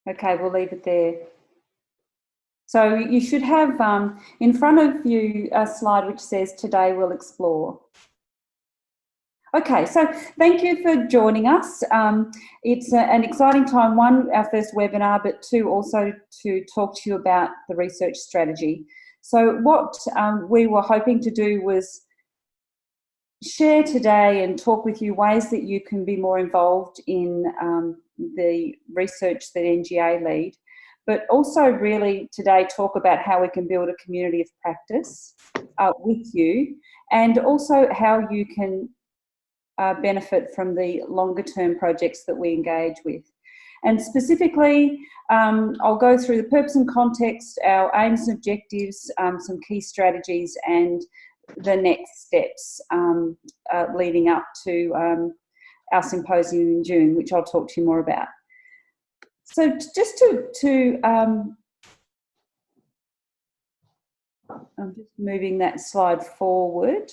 Okay, we'll leave it there. So you should have in front of you a slide which says today we'll explore. Okay, so thank you for joining us. It's an exciting time, one, our first webinar, but two, also to talk to you about the research strategy. So what we were hoping to do was share today and talk with you ways that you can be more involved in the research that NGA lead, but also really today talk about how we can build a community of practice with you, and also how you can benefit from the longer term projects that we engage with. And specifically, I'll go through the purpose and context, our aims and objectives, some key strategies, and the next steps leading up to our symposium in June, which I'll talk to you more about. So just I'm just moving that slide forward.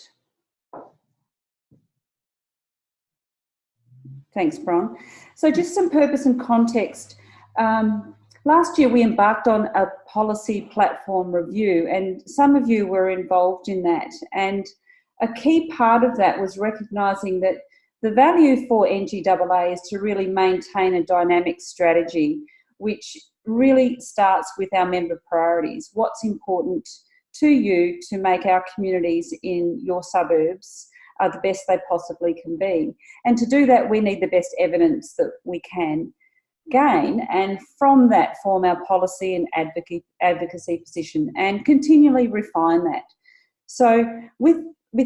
Thanks, Bron. So just some purpose and context. Last year we embarked on a policy platform review, and some of you were involved in that. And a key part of that was recognising that the value for NGAA is to really maintain a dynamic strategy, which really starts with our member priorities. What's important to you to make our communities in your suburbs are the best they possibly can be. And to do that, we need the best evidence that we can gain, and from that form our policy and advocacy position and continually refine that. So with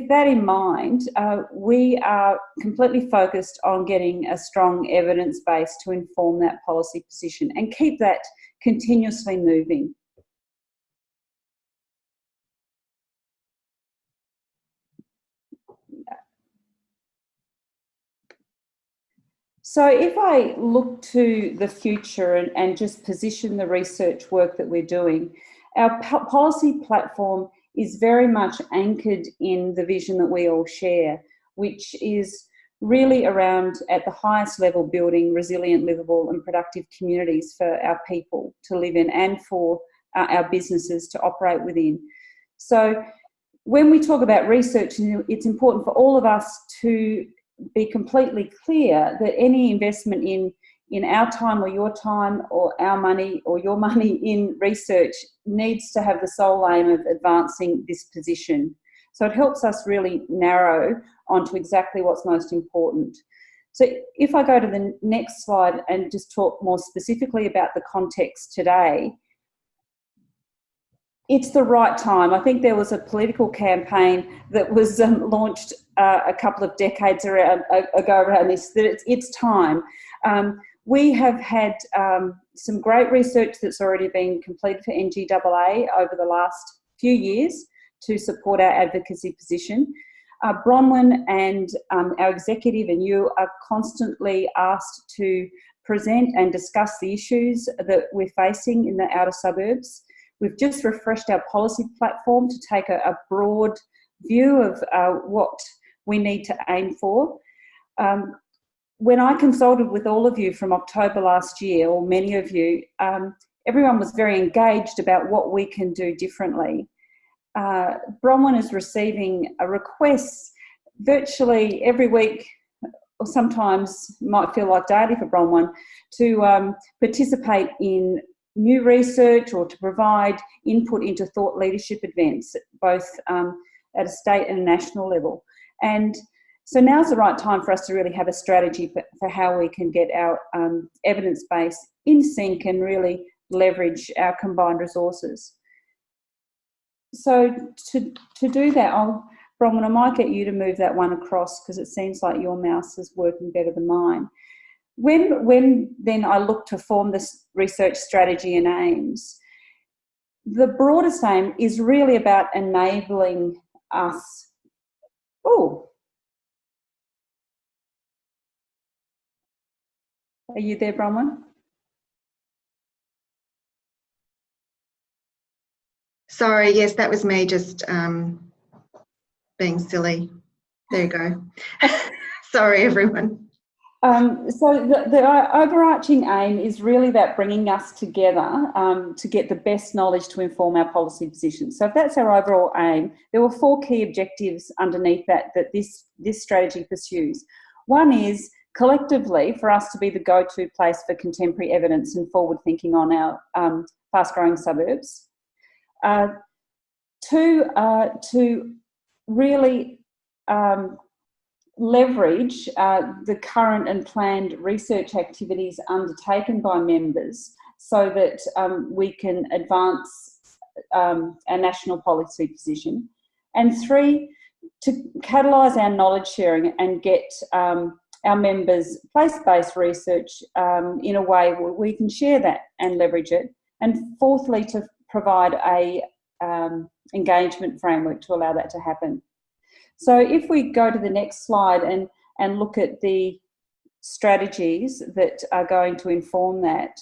that in mind, we are completely focused on getting a strong evidence base to inform that policy position and keep that continuously moving. So if I look to the future and just position the research work that we're doing, our policy platform is very much anchored in the vision that we all share, which is really around, at the highest level, building resilient, livable and productive communities for our people to live in and for our businesses to operate within. So when we talk about research, it's important for all of us to be completely clear that any investment in our time or your time or our money or your money in research needs to have the sole aim of advancing this position. So it helps us really narrow onto exactly what's most important. So if I go to the next slide and just talk more specifically about the context today, it's the right time. I think there was a political campaign that was launched a couple of decades ago around this, that it's time. We have had some great research that's already been completed for NGAA over the last few years to support our advocacy position. Bronwen and our executive and you are constantly asked to present and discuss the issues that we're facing in the outer suburbs. We've just refreshed our policy platform to take a broad view of what we need to aim for. When I consulted with all of you from October last year, or many of you, everyone was very engaged about what we can do differently. Bronwen is receiving requests virtually every week, or sometimes might feel like daily for Bronwen, to participate in new research or to provide input into thought leadership events, both at a state and a national level. And so now's the right time for us to really have a strategy for how we can get our evidence base in sync and really leverage our combined resources. So to do that, Bronwen, I might get you to move that one across because it seems like your mouse is working better than mine. When then I look to form this research strategy and aims, the broadest aim is really about enabling us. Oh, are you there, Bronwen? Sorry, yes, that was me just being silly. There you go. Sorry, everyone. So the overarching aim is really about bringing us together to get the best knowledge to inform our policy positions. So if that's our overall aim, there were 4 key objectives underneath that this strategy pursues. One is collectively for us to be the go-to place for contemporary evidence and forward thinking on our fast-growing suburbs. 2, to really leverage the current and planned research activities undertaken by members so that we can advance our national policy position. And 3, to catalyse our knowledge sharing and get our members place-based research in a way where we can share that and leverage it. And 4thly, to provide a engagement framework to allow that to happen. So if we go to the next slide and look at the strategies that are going to inform that.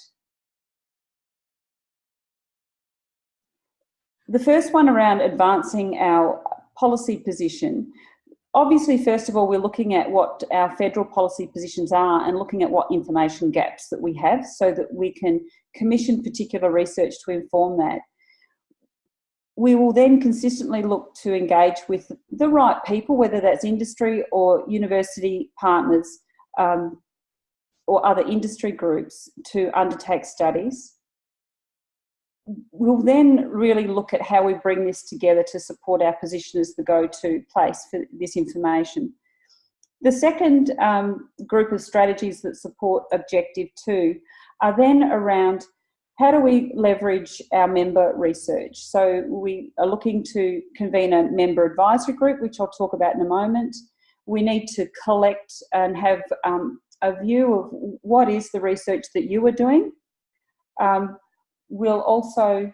The first one around advancing our policy position. Obviously, first of all, we're looking at what our federal policy positions are and looking at what information gaps that we have so that we can commission particular research to inform that. We will then consistently look to engage with the right people, whether that's industry or university partners or other industry groups, to undertake studies. We'll then really look at how we bring this together to support our position as the go-to place for this information. The second group of strategies that support Objective 2 are then around how do we leverage our member research? So we are looking to convene a member advisory group, which I'll talk about in a moment. We need to collect and have a view of what is the research that you are doing. We'll also,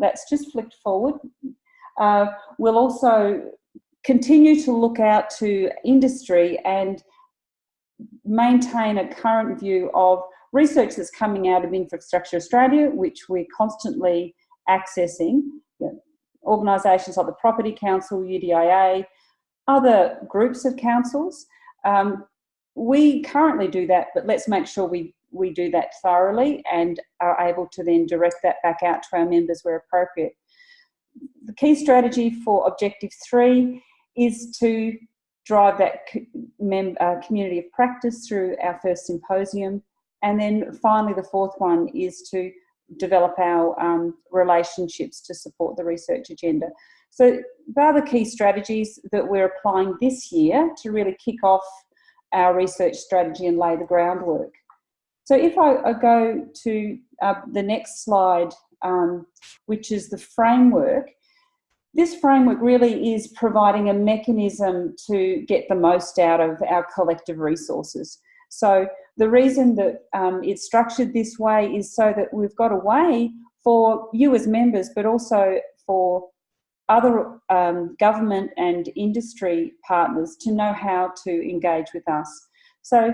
that's just flicked forward. We'll also continue to look out to industry and maintain a current view of research that's coming out of Infrastructure Australia, which we're constantly accessing. Organisations like the Property Council, UDIA, other groups of councils. We currently do that, but let's make sure we do that thoroughly and are able to then direct that back out to our members where appropriate. The key strategy for Objective 3 is to drive that community of practice through our first symposium. And then finally, the 4th one is to develop our relationships to support the research agenda. So they are the key strategies that we're applying this year to really kick off our research strategy and lay the groundwork. So if I go to the next slide, which is the framework, this framework really is providing a mechanism to get the most out of our collective resources. So the reason that it's structured this way is so that we've got a way for you as members, but also for other government and industry partners to know how to engage with us. So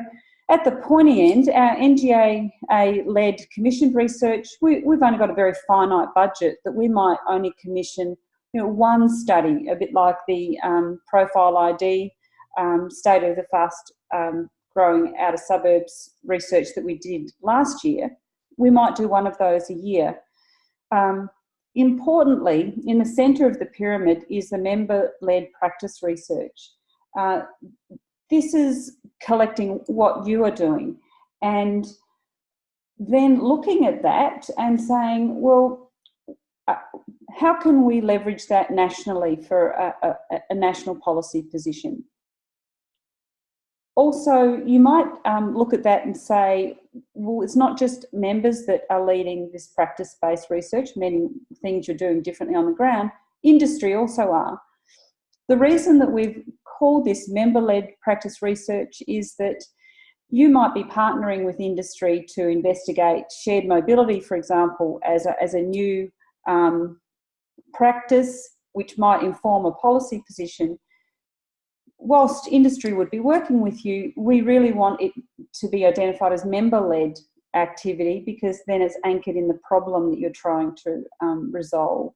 at the pointy end, our NGAA-led commissioned research, we've only got a very finite budget that we might only commission one study, a bit like the Profile ID State of the Fast Growing Out of Suburbs research that we did last year. We might do one of those a year. Importantly, in the centre of the pyramid is the member-led practice research. This is collecting what you are doing and then looking at that and saying, well, how can we leverage that nationally for a national policy position? Also, you might look at that and say, well, it's not just members that are leading this practice-based research, many things you're doing differently on the ground, industry also are. The reason that we've called this member-led practice research is that you might be partnering with industry to investigate shared mobility, for example, as a new practice which might inform a policy position. Whilst industry would be working with you, we really want it to be identified as member-led activity because then it's anchored in the problem that you're trying to resolve.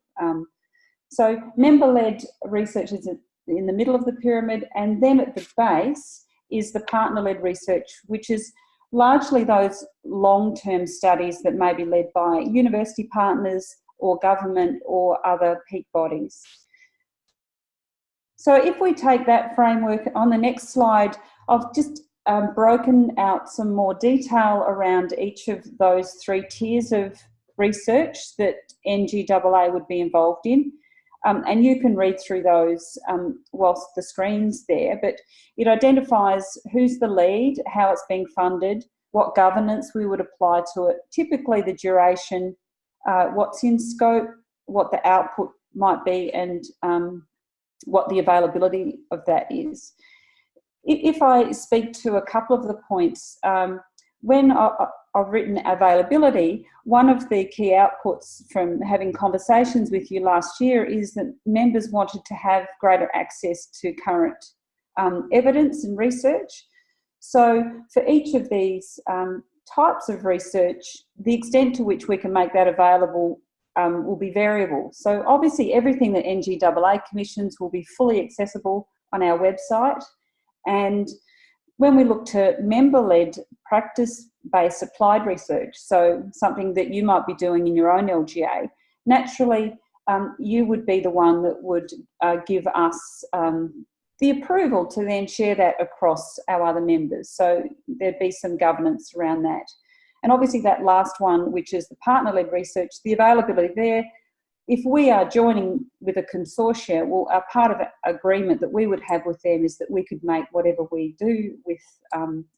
So member-led research is in the middle of the pyramid, and then at the base is the partner-led research, which is largely those long-term studies that may be led by university partners or government or other peak bodies. So if we take that framework on the next slide, I've just broken out some more detail around each of those three tiers of research that NGAA would be involved in. And you can read through those whilst the screen's there, but it identifies who's the lead, how it's being funded, what governance we would apply to it, typically the duration, what's in scope, what the output might be, and what the availability of that is. If I speak to a couple of the points, when I've written availability, one of the key outputs from having conversations with you last year is that members wanted to have greater access to current evidence and research. So for each of these types of research, the extent to which we can make that available will be variable. So obviously everything that NGAA commissions will be fully accessible on our website. And when we look to member-led practice-based applied research, so something that you might be doing in your own LGA, naturally you would be the one that would give us the approval to then share that across our other members. So there'd be some governance around that. And obviously that last one, which is the partner-led research, the availability there, if we are joining with a consortia, well, a part of an agreement that we would have with them is that we could make whatever we do with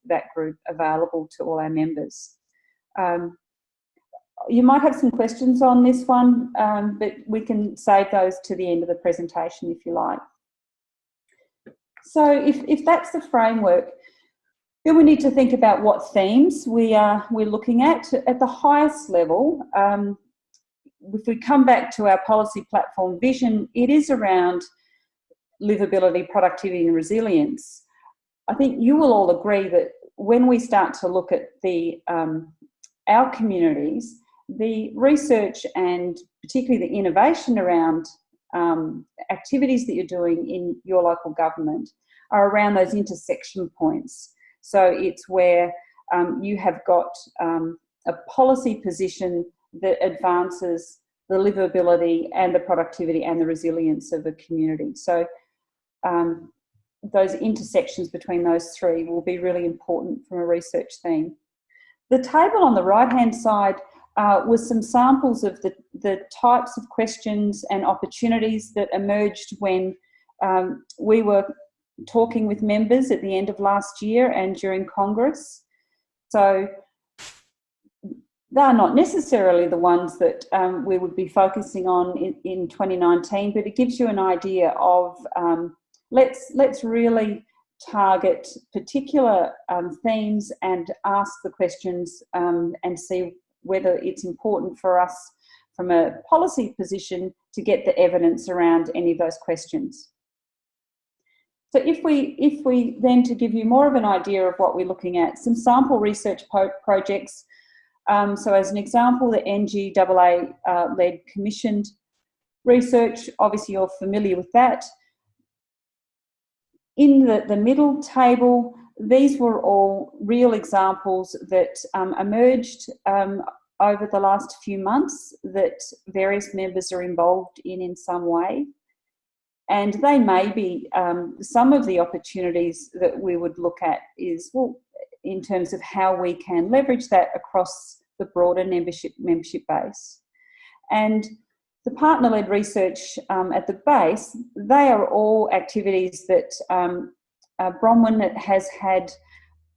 that group available to all our members. You might have some questions on this one, but we can save those to the end of the presentation if you like. So if that's the framework, then we need to think about what themes we're looking at. At the highest level, if we come back to our policy platform vision, it is around livability, productivity and resilience. I think you will all agree that when we start to look at our communities, the research and particularly the innovation around activities that you're doing in your local government are around those intersection points. So it's where you have got a policy position that advances the livability and the productivity and the resilience of a community. So those intersections between those three will be really important from a research theme. The table on the right-hand side was some samples of the types of questions and opportunities that emerged when we were talking with members at the end of last year and during Congress. So they're not necessarily the ones that we would be focusing on in 2019, but it gives you an idea of let's really target particular themes and ask the questions and see whether it's important for us from a policy position to get the evidence around any of those questions. So if we then, to give you more of an idea of what we're looking at, some sample research projects. So as an example, the NGAA led commissioned research, obviously you're familiar with that. In the middle table, these were all real examples that emerged over the last few months that various members are involved in some way. And they may be some of the opportunities that we would look at is, well, in terms of how we can leverage that across the broader membership base. And the partner-led research at the base, they are all activities that Bronwen has had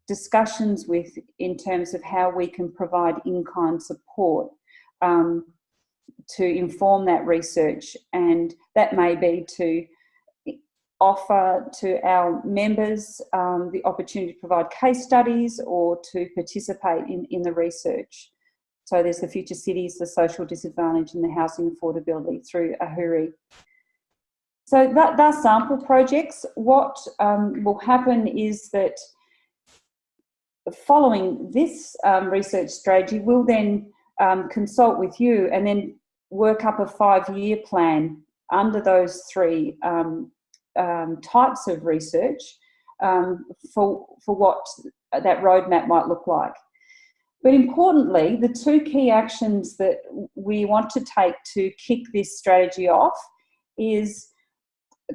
discussions with in terms of how we can provide in-kind support to inform that research. And that may be to offer to our members the opportunity to provide case studies or to participate in the research. So there's the future cities, the social disadvantage and the housing affordability through AHURI. So they're sample projects. What will happen is that following this research strategy, we'll then consult with you and then work up a 5-year plan under those three types of research for what that roadmap might look like. But importantly, the two key actions that we want to take to kick this strategy off is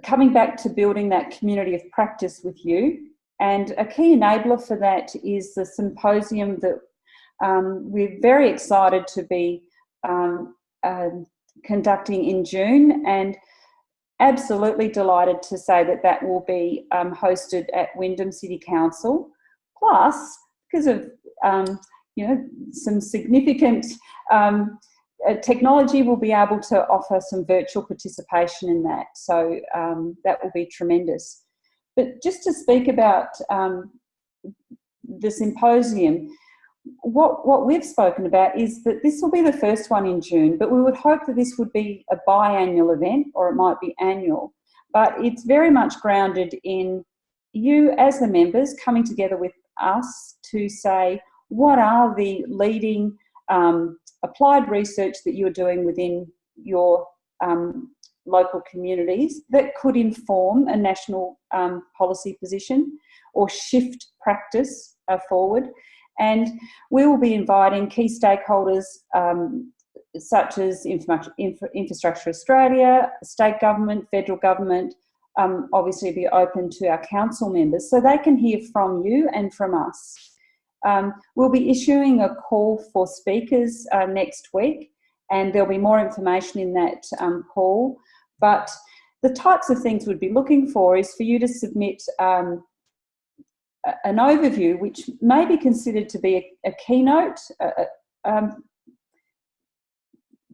coming back to building that community of practice with you. And a key enabler for that is the symposium that we're very excited to be conducting in June, and absolutely delighted to say that that will be hosted at Wyndham City Council. Plus, because of some significant technology, will be able to offer some virtual participation in that. So that will be tremendous. But just to speak about the symposium, what we've spoken about is that this will be the first one in June, but we would hope that this would be a biannual event, or it might be annual. But it's very much grounded in you as the members coming together with us to say, what are the leading applied research that you're doing within your local communities that could inform a national policy position or shift practice forward. And we will be inviting key stakeholders such as Infrastructure Australia, state government, federal government, obviously be open to our council members so they can hear from you and from us. We'll be issuing a call for speakers next week, and there'll be more information in that call. But the types of things we'd be looking for is for you to submit an overview, which may be considered to be a keynote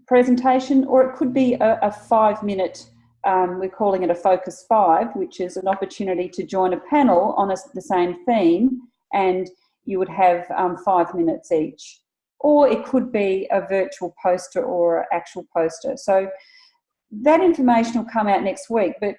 presentation, or it could be a 5-minute, we're calling it a Focus 5, which is an opportunity to join a panel on the same theme, and you would have 5 minutes each. Or it could be a virtual poster or actual poster. So that information will come out next week, but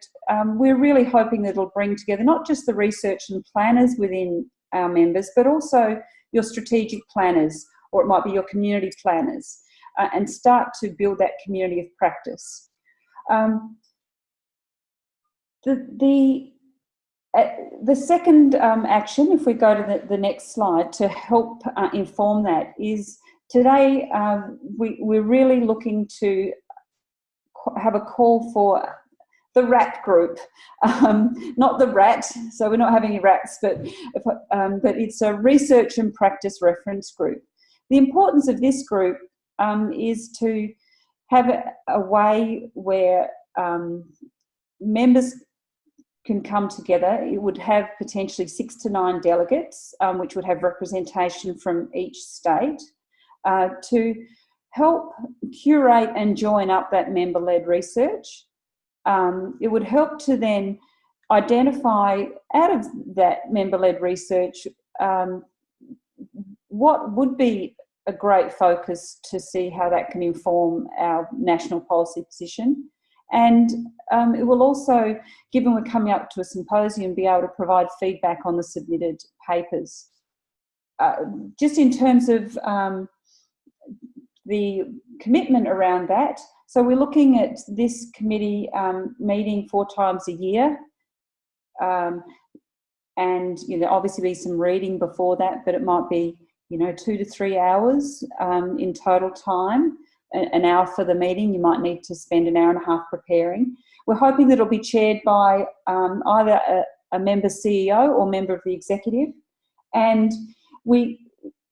we're really hoping that it'll bring together not just the research and planners within our members, but also your strategic planners, or it might be your community planners, and start to build that community of practice. The second action, if we go to the next slide, to help inform that, is today we're really looking to have a call for the RAT group, not the RAT, so we're not having any RATs, but it's a research and practice reference group. The importance of this group is to have a way where members can come together. It would have potentially 6 to 9 delegates, which would have representation from each state, to help curate and join up that member-led research. It would help to then identify out of that member-led research what would be a great focus to see how that can inform our national policy position. And it will also, given we're coming up to a symposium, be able to provide feedback on the submitted papers. Just in terms of the commitment around that, so we're looking at this committee meeting 4 times a year, and obviously be some reading before that, but it might be 2 to 3 hours in total time. An hour for the meeting, you might need to spend an hour and a half preparing. We're hoping that it'll be chaired by either a member CEO or member of the executive, and we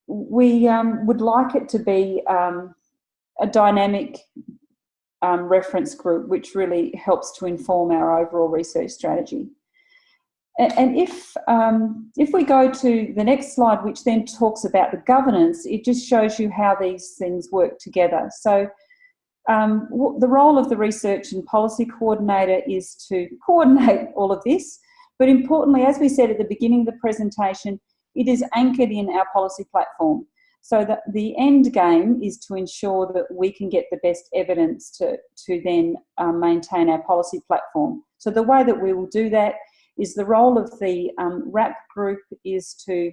would like it to be a dynamic reference group, which really helps to inform our overall research strategy. And if we go to the next slide, which then talks about the governance, it just shows you how these things work together. So the role of the research and policy coordinator is to coordinate all of this, but importantly, as we said at the beginning of the presentation, it is anchored in our policy platform. So that the end game is to ensure that we can get the best evidence to then maintain our policy platform. So the way that we will do that is the role of the RAP group is to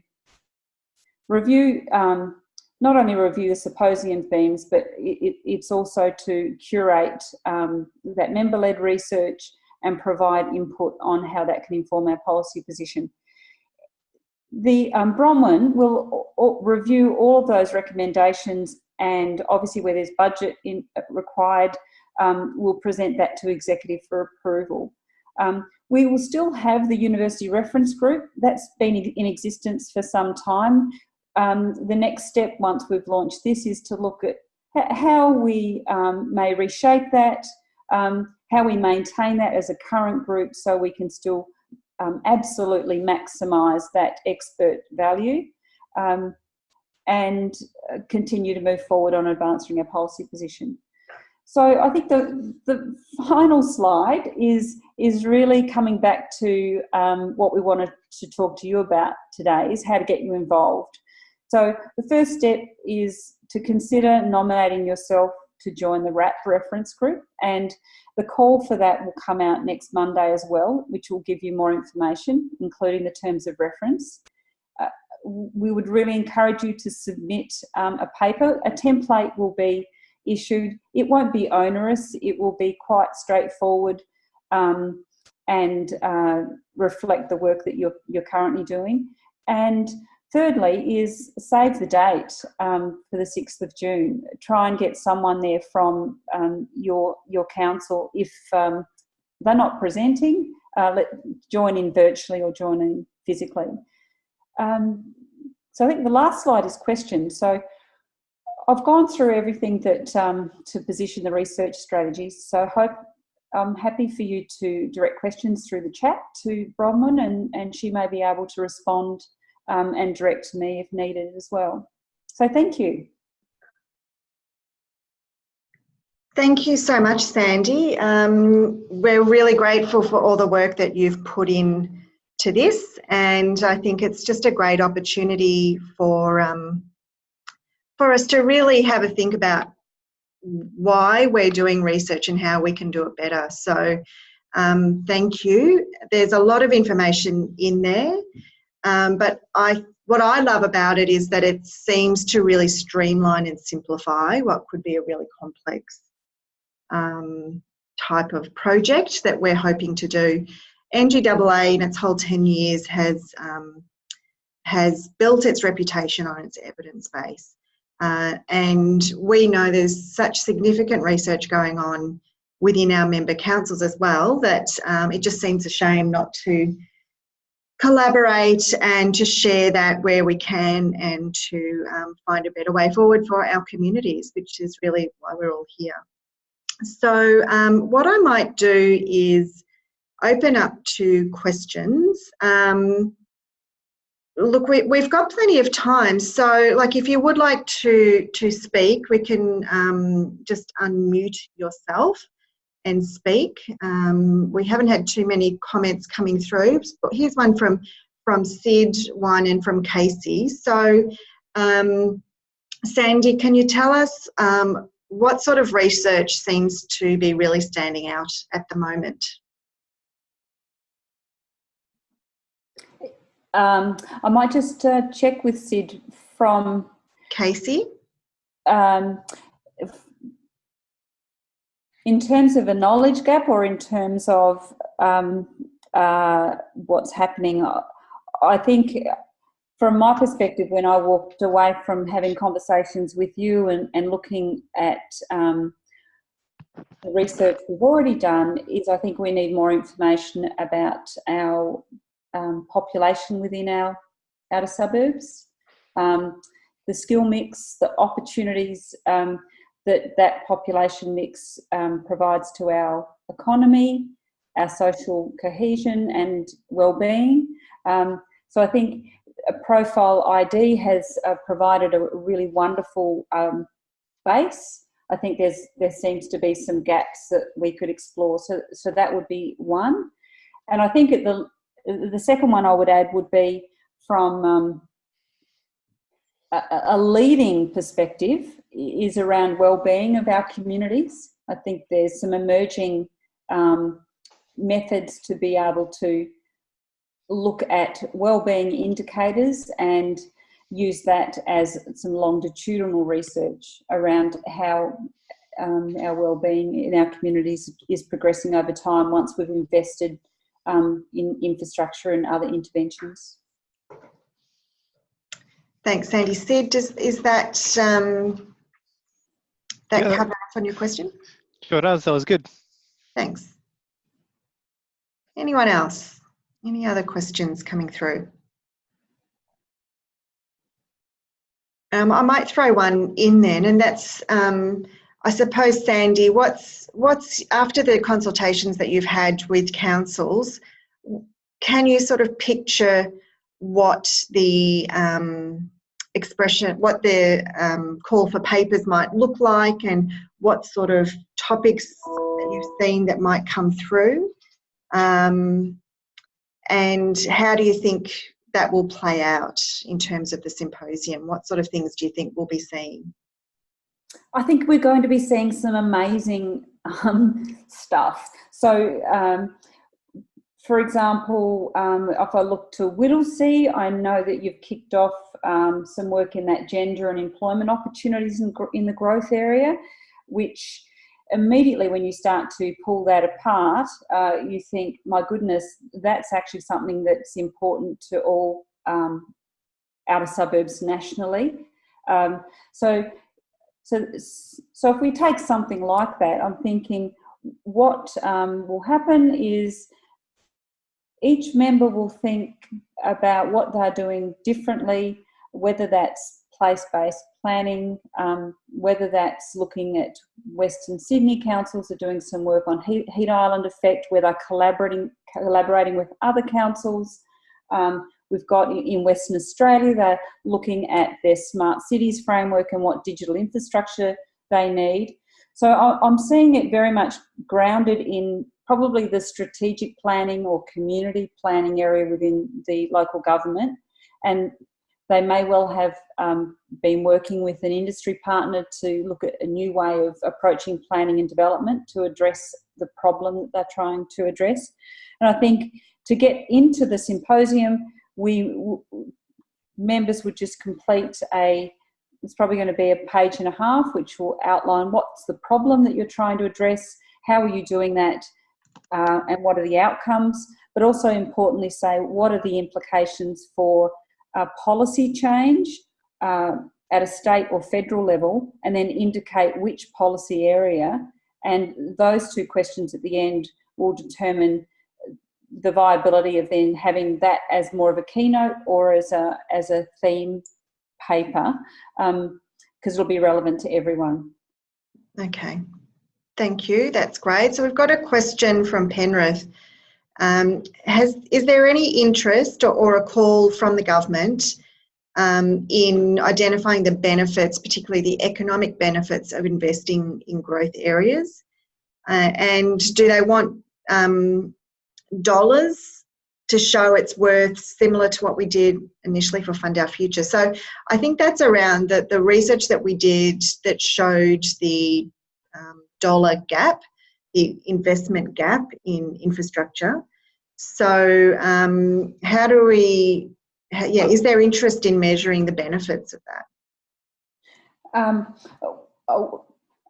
review, not only review the symposium themes, but it's also to curate that member-led research and provide input on how that can inform our policy position. The Bronwen will review all of those recommendations, and obviously where there's budget required, we'll present that to executive for approval. We will still have the university reference group. That's been in existence for some time. The next step, once we've launched this, is to look at how we may reshape that, how we maintain that as a current group so we can still absolutely maximise that expert value, and continue to move forward on advancing our policy position. So I think the final slide is really coming back to what we wanted to talk to you about today, is how to get you involved. So the first step is to consider nominating yourself to join the RAP reference group, and the call for that will come out next Monday as well, which will give you more information, including the terms of reference. We would really encourage you to submit a paper. A template will be issued. It won't be onerous. It will be quite straightforward and reflect the work that you're currently doing. And thirdly is save the date for the 6th of June. Try and get someone there from your council. If they're not presenting, join in virtually or join in physically. So I think the last slide is questions. So I've gone through everything that to position the research strategies. So I'm happy for you to direct questions through the chat to Bronwen, and she may be able to respond and direct to me if needed as well. So thank you. Thank you so much, Sandy. We're really grateful for all the work that you've put in to this, and I think it's just a great opportunity for us to really have a think about why we're doing research and how we can do it better. So thank you. There's a lot of information in there, but what I love about it is that it seems to really streamline and simplify what could be a really complex type of project that we're hoping to do. NGAA in its whole 10 years has built its reputation on its evidence base. And we know there's such significant research going on within our member councils as well that it just seems a shame not to collaborate and to share that where we can, and to find a better way forward for our communities, which is really why we're all here. So what I might do is open up to questions. Look, we've got plenty of time, so like if you would like to speak, we can just unmute yourself and speak. We haven't had too many comments coming through, but here's one from Sid, one, and from Casey. So Sandy, can you tell us what sort of research seems to be really standing out at the moment? I might just check with Sid from Casey. In terms of a knowledge gap, or in terms of what's happening, I think from my perspective, when I walked away from having conversations with you and looking at the research we've already done, is I think we need more information about our population within our outer suburbs, the skill mix, the opportunities that population mix provides to our economy, our social cohesion and well-being. So I think a profile ID has provided a really wonderful base. I think there seems to be some gaps that we could explore. So that would be one. And I think the second one I would add would be from a leading perspective is around well-being of our communities. I think there's some emerging methods to be able to look at well-being indicators and use that as some longitudinal research around how our wellbeing in our communities is progressing over time once we've invested in infrastructure and other interventions. Thanks, Sandy. Sid, is that cover off on your question? Sure does. That was good. Thanks. Anyone else? Any other questions coming through? I might throw one in then, and that's, I suppose, Sandy, what's after the consultations that you've had with councils, can you sort of picture what the what the call for papers might look like, and what sort of topics that you've seen that might come through? And how do you think that will play out in terms of the symposium? What sort of things do you think we'll be seeing? I think we're going to be seeing some amazing stuff. So, for example, if I look to Whittlesea, I know that you've kicked off some work in that gender and employment opportunities in the growth area, which immediately when you start to pull that apart, you think, my goodness, that's actually something that's important to all outer suburbs nationally. So if we take something like that, I'm thinking what will happen is each member will think about what they're doing differently, whether that's place-based planning, whether that's looking at Western Sydney councils are doing some work on heat island effect, where they're collaborating with other councils. We've got in Western Australia, they're looking at their smart cities framework and what digital infrastructure they need. So I'm seeing it very much grounded in probably the strategic planning or community planning area within the local government. And they may well have been working with an industry partner to look at a new way of approaching planning and development to address the problem that they're trying to address. And I think to get into the symposium, members would just complete it's probably going to be a page and a half, which will outline what's the problem that you're trying to address, how are you doing that, and what are the outcomes, but also importantly say what are the implications for policy change at a state or federal level, and then indicate which policy area. And those two questions at the end will determine the viability of then having that as more of a keynote or as a theme paper, because it'll be relevant to everyone. Okay, thank you. That's great. So we've got a question from Penrith. Is there any interest or a call from the government in identifying the benefits, particularly the economic benefits of investing in growth areas? And do they want dollars to show its worth, similar to what we did initially for Fund Our Future? So I think that's around the research that we did that showed the dollar gap, the investment gap in infrastructure. So how do we, is there interest in measuring the benefits of that?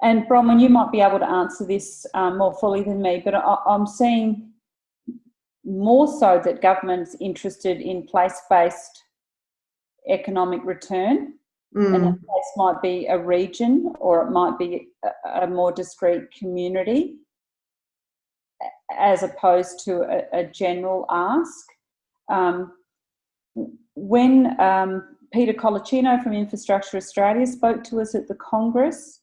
And Bronwen, you might be able to answer this more fully than me, but I'm seeing more so that government's interested in place-based economic return. And that place might be a region, or it might be a more discrete community, as opposed to a general ask. When Peter Colaccino from Infrastructure Australia spoke to us at the Congress,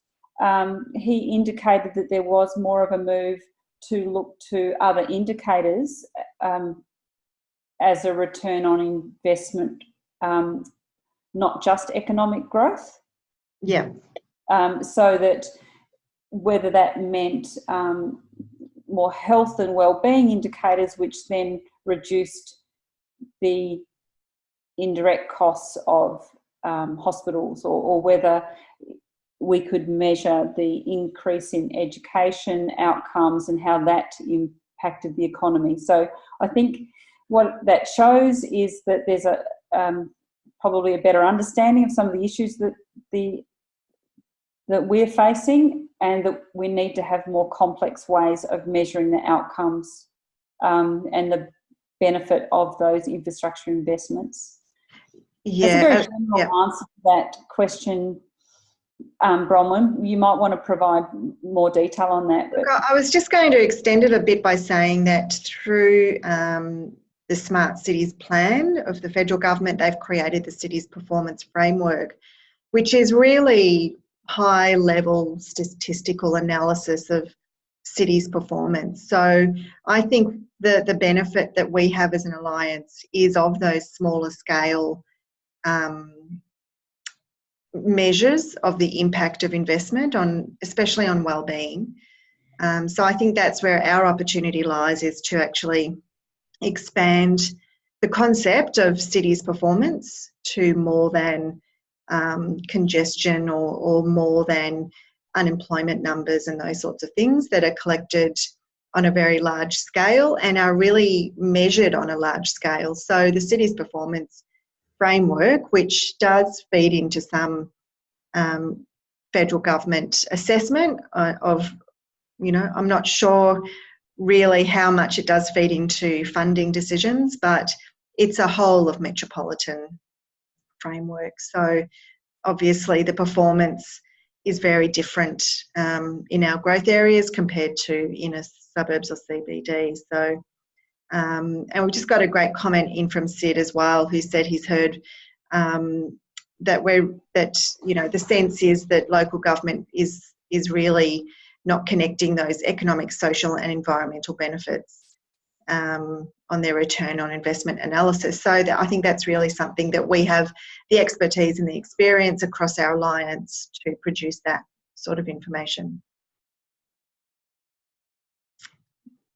he indicated that there was more of a move to look to other indicators as a return on investment, not just economic growth. Yeah. So that whether that meant more health and wellbeing indicators, which then reduced the indirect costs of hospitals, or whether we could measure the increase in education outcomes and how that impacted the economy. So I think what that shows is that there's probably a better understanding of some of the issues that the that we're facing, and that we need to have more complex ways of measuring the outcomes and the benefit of those infrastructure investments. Yeah, that's a very general answer to that question, Bronwen. You might want to provide more detail on that. Look, I was just going to extend it a bit by saying that through the Smart Cities Plan of the federal government, they've created the Cities Performance Framework, which is really high-level statistical analysis of cities' performance. So I think the benefit that we have as an alliance is of those smaller scale measures of the impact of investment on, especially on wellbeing. So I think that's where our opportunity lies, is to actually expand the concept of cities' performance to more than congestion or more than unemployment numbers and those sorts of things that are collected on a very large scale and are really measured on a large scale. So the cities' performance framework, which does feed into some federal government assessment of, you know, I'm not sure really how much it does feed into funding decisions, but it's a whole of metropolitan framework. So obviously the performance is very different in our growth areas compared to inner suburbs or CBD. So, and we just got a great comment in from Sid as well, who said he's heard that you know, the sense is that local government is really not connecting those economic, social and environmental benefits on their return on investment analysis. So I think that's really something that we have the expertise and the experience across our alliance to produce that sort of information.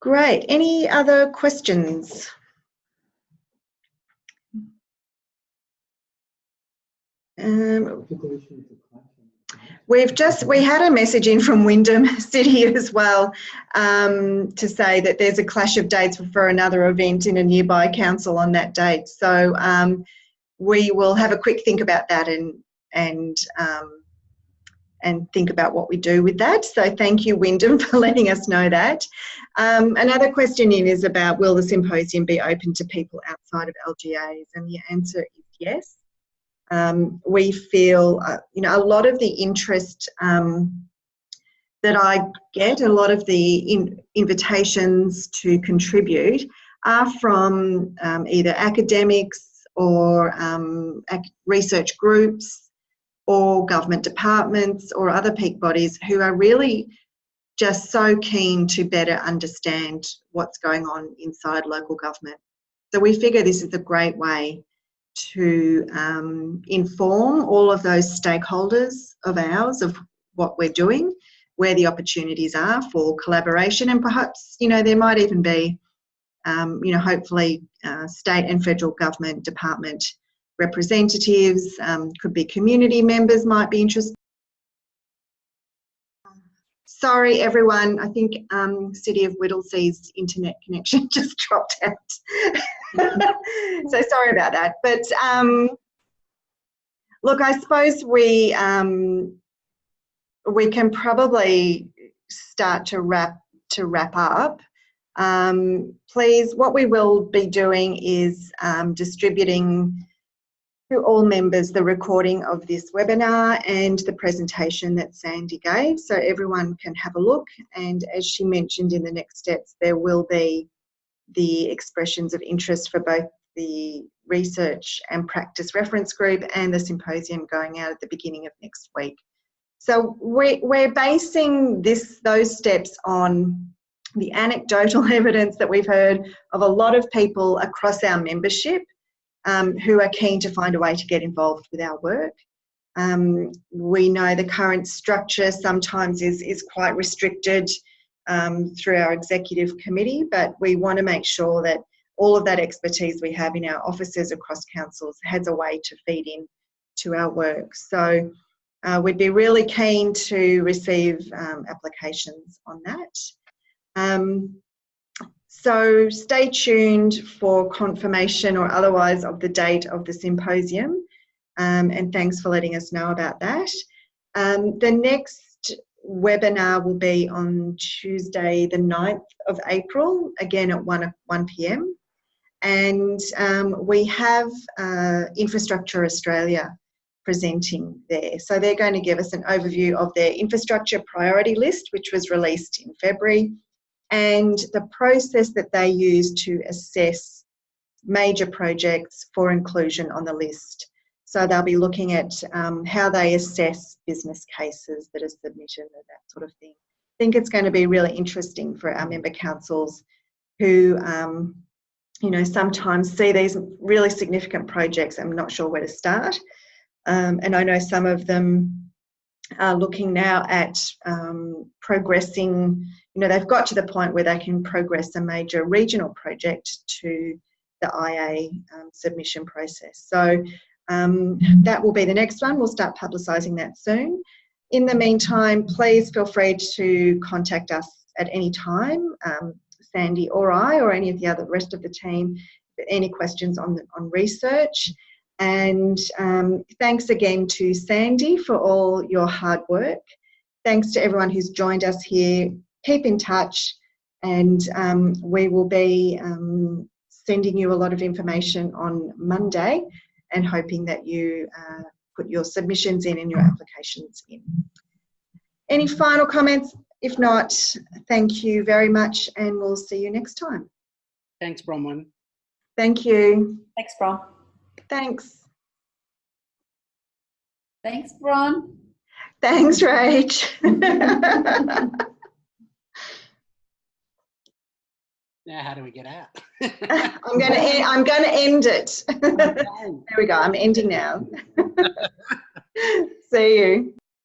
Great. Any other questions? We had a message in from Wyndham City as well to say that there's a clash of dates for another event in a nearby council on that date. So we will have a quick think about that and think about what we do with that. So thank you, Wyndham, for letting us know that. Another question in is about, will the symposium be open to people outside of LGAs? And the answer is yes. We feel, you know, a lot of the interest that I get, a lot of the invitations to contribute are from either academics or research groups or government departments or other peak bodies who are really just so keen to better understand what's going on inside local government. So we figure this is a great way to inform all of those stakeholders of ours of what we're doing, where the opportunities are for collaboration, and perhaps, you know, there might even be, you know, hopefully state and federal government department representatives, could be community members might be interested. Sorry, everyone. I think City of Whittlesea's internet connection just dropped out. So sorry about that. But look, I suppose we can probably start to wrap up. Please, what we will be doing is distributing to all members the recording of this webinar and the presentation that Sandy gave, so everyone can have a look. And as she mentioned, in the next steps there will be the expressions of interest for both the research and practice reference group and the symposium going out at the beginning of next week. So we're basing those steps on the anecdotal evidence that we've heard of a lot of people across our membership who are keen to find a way to get involved with our work. We know the current structure sometimes is quite restricted through our executive committee, but we want to make sure that all of that expertise we have in our offices across councils has a way to feed in to our work. So we'd be really keen to receive applications on that. So stay tuned for confirmation or otherwise of the date of the symposium, and thanks for letting us know about that. The next webinar will be on Tuesday, the 9th of April, again at 1 p.m. And we have Infrastructure Australia presenting there. So they're going to give us an overview of their infrastructure priority list, which was released in February, and the process that they use to assess major projects for inclusion on the list. So they'll be looking at how they assess business cases that are submitted and that sort of thing. I think it's going to be really interesting for our member councils who, you know, sometimes see these really significant projects and not sure where to start. And I know some of them are looking now at progressing, you know, they've got to the point where they can progress a major regional project to the IA submission process. So that will be the next one. We'll start publicising that soon. In the meantime, please feel free to contact us at any time, Sandy or I or any of the rest of the team, any questions on research. And thanks again to Sandy for all your hard work. Thanks to everyone who's joined us here. Keep in touch, and we will be sending you a lot of information on Monday and hoping that you put your submissions in and your applications in. Any final comments? If not, thank you very much, and we'll see you next time. Thanks, Bronwen. Thank you. Thanks, Bron. Thanks. Thanks, Bron. Thanks, Rach. Now, how do we get out? I'm going to end it. There we go. I'm ending now. See you.